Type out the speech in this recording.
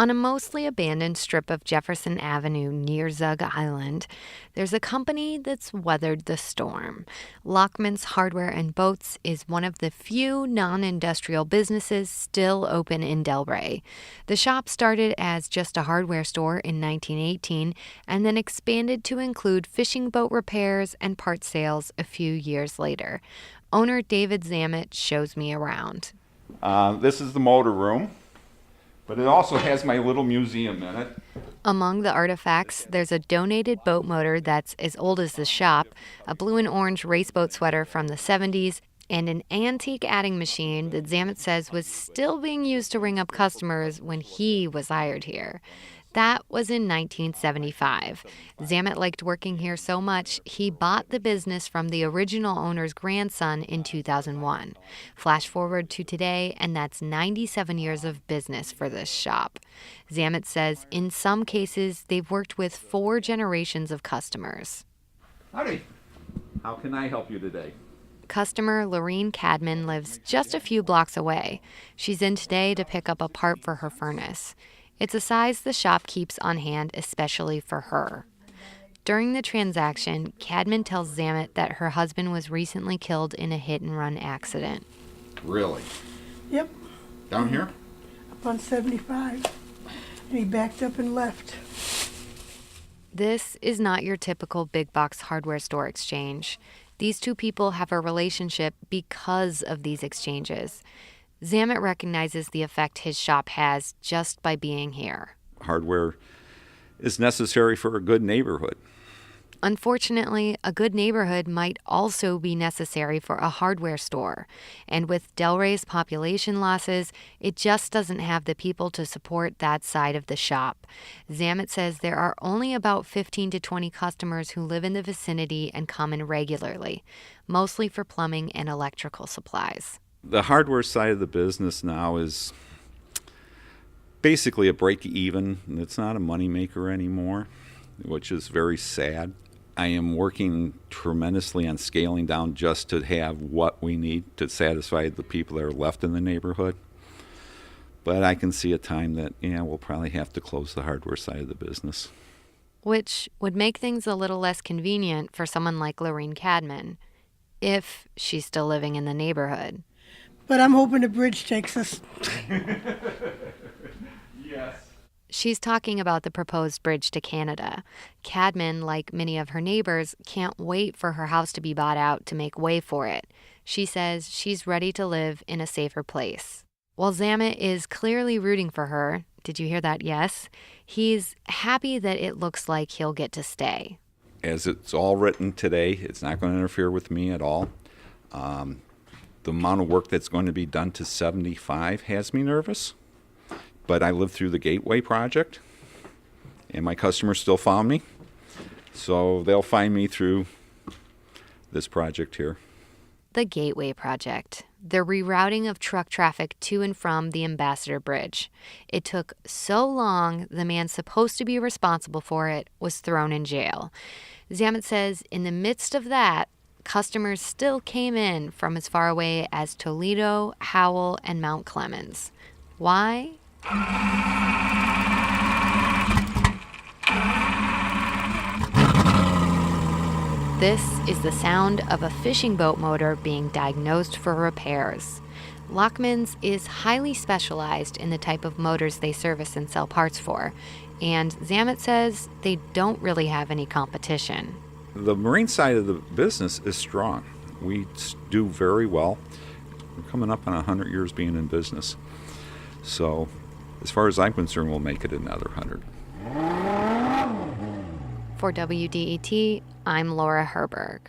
On a mostly abandoned strip of Jefferson Avenue near Zug Island, there's a company that's weathered the storm. Lockeman's Hardware and Boats is one of the few non-industrial businesses still open in Delray. The shop started as just a hardware store in 1918 and then expanded to include fishing boat repairs and part sales a few years later. Owner David Zammit shows me around. This is the motor room. But it also has my little museum in it. Among the artifacts, there's a donated boat motor that's as old as the shop, a blue and orange race boat sweater from the 70s, and an antique adding machine that Zammit says was still being used to ring up customers when he was hired here. That was in 1975. Zammit liked working here so much, he bought the business from the original owner's grandson in 2001. Flash forward to today, and that's 97 years of business for this shop. Zammit says in some cases, they've worked with 4 generations of customers. Howdy. How can I help you today? Customer Laura Herberg lives just a few blocks away. She's in today to pick up a part for her furnace. It's a size the shop keeps on hand especially for her. During the transaction, Cadman tells Zammit that her husband was recently killed in a hit-and-run accident. Really? Yep. Down here? Up on 75. And he backed up and left. This is not your typical big box hardware store exchange. These two people have a relationship because of these exchanges. Zammit recognizes the effect his shop has just by being here. Hardware is necessary for a good neighborhood. Unfortunately, a good neighborhood might also be necessary for a hardware store. And with Delray's population losses, it just doesn't have the people to support that side of the shop. Zammit says there are only about 15 to 20 customers who live in the vicinity and come in regularly, mostly for plumbing and electrical supplies. The hardware side of the business now is basically a break-even. It's not a moneymaker anymore, which is very sad. I am working tremendously on scaling down just to have what we need to satisfy the people that are left in the neighborhood. But I can see a time that, we'll probably have to close the hardware side of the business. Which would make things a little less convenient for someone like Laura Herberg, if she's still living in the neighborhood. But I'm hoping the bridge takes us. Yes. She's talking about the proposed bridge to Canada. Cadman, like many of her neighbors, can't wait for her house to be bought out to make way for it. She says she's ready to live in a safer place. While Zammit is clearly rooting for her, did you hear that? Yes. He's happy that it looks like he'll get to stay. As it's all written today, it's not going to interfere with me at all. The amount of work that's going to be done to 75 has me nervous. But I lived through the Gateway project, and my customers still found me. So they'll find me through this project here. The Gateway project, the rerouting of truck traffic to and from the Ambassador Bridge. It took so long, the man supposed to be responsible for it was thrown in jail. Zammit says in the midst of that, customers still came in from as far away as Toledo, Howell, and Mount Clemens. Why? This is the sound of a fishing boat motor being diagnosed for repairs. Lockeman's is highly specialized in the type of motors they service and sell parts for, and Zammit says they don't really have any competition. The marine side of the business is strong. We do very well. We're coming up on 100 years being in business. So, as far as I'm concerned, we'll make it another 100. For WDET, I'm Laura Herberg.